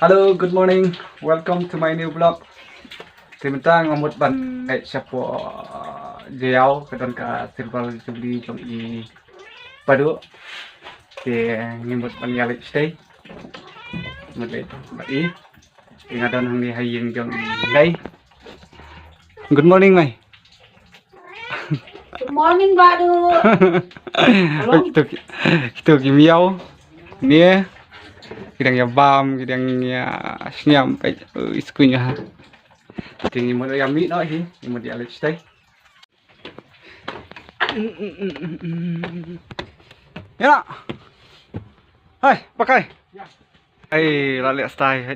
Hello, good morning. Welcome to my new vlog. Sementang ngamut ban siapa jauh kedon ka silver Jubilee trong i Paduh. Thì ngamut ban yalik stay. Mate bai. Ingadon hang ni haying trong đây. Good morning mày. Good morning, Paduh. Itu kimiau. Ni kidang ya bam, kidang ya senyam pai iskunya ha. Thì một em mỹ nói gì một địa lịch đây nhá nào hey pakai hey là lệ style hết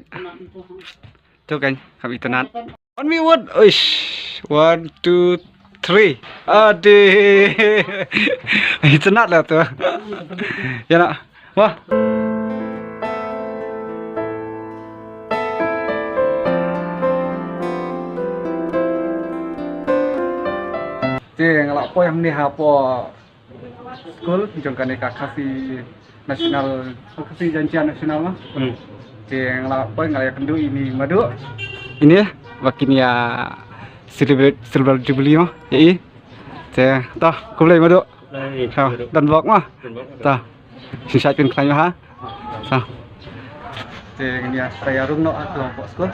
cho cảnh làm internet on me what oish 1 2 3 đi internet là tuh ya nak wah ngalak po yang ni hapo school jong kan kasih nasional kasih janjian nasional mah ngalak po ngalak kendu ini madu ini ya makin ya silver Jubilee mah ya toh kumlei madu dan vlog mah toh sisa kan klanyo ha toh ini ya saya rumno atau apa school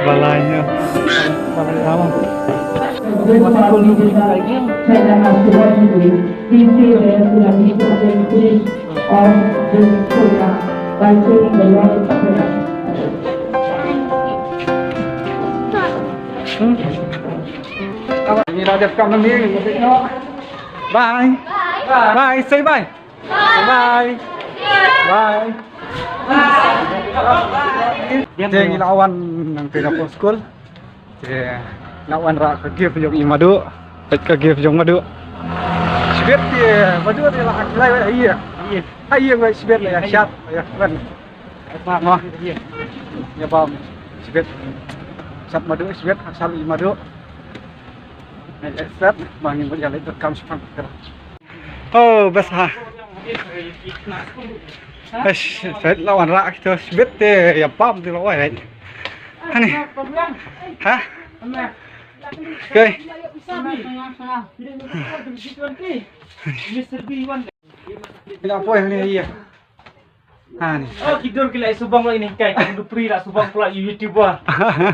balainya balai lama ini dah dekat ni bye bye say bye bye bye Jadi lawan nang pinapos school. Jadi lawan rak ke give jong imadu, ke give jong madu. Sibet dia, madu dia lah kelai iya. Iya ngai sibet ya syat ya kan. Mah. Ya bam. Sibet. Syat madu sibet asal imadu. Nek set bangin berjalan rekam sepang. Oh, basah. Saya lawan rak itu sebet deh ya pam di lawan ini. Ani, hah? Oke. Ini apa yang ini iya? Ani. Oh tidur gila subang lo ini kayak udah free lah subang pula YouTube ah.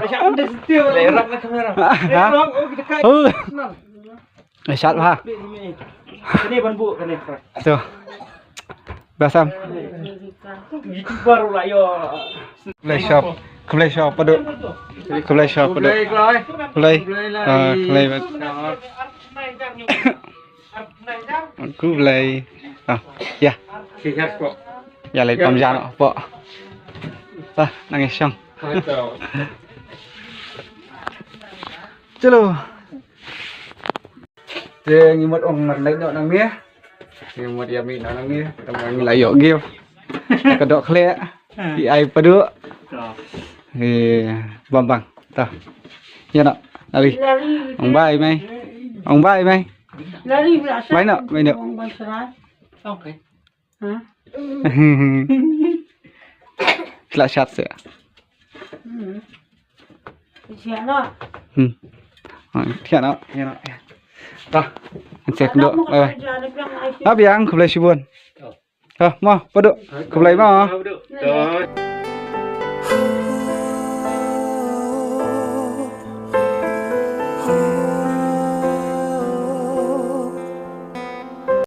Macam udah setia lerak lah kamera. Lerak oh kita kayak. Syat ha. Ini ban bu kan ni. Tuh. Basam. Baru lah yo. Kulai shop Paduh. Kulai shop Paduh. Kulai. Kulai. Kulai. Ya. Sihat kok. Ya lagi pamjana po. Tah nangis siyang. Chalo. Dia ngimot ong nang nang ni. Yang mau dia minat nang ni, teman layo give. Kedok klek, di ai Paduh. Bang, tah. Ya nak, lari. Ong bai mai. Lari pula. Mai nak. Okey. Hah? Sila syat saya. Siap nak. thiện đó đó anh sẽ cũng được rồi biang không lấy chibun mau Paduh không lấy mau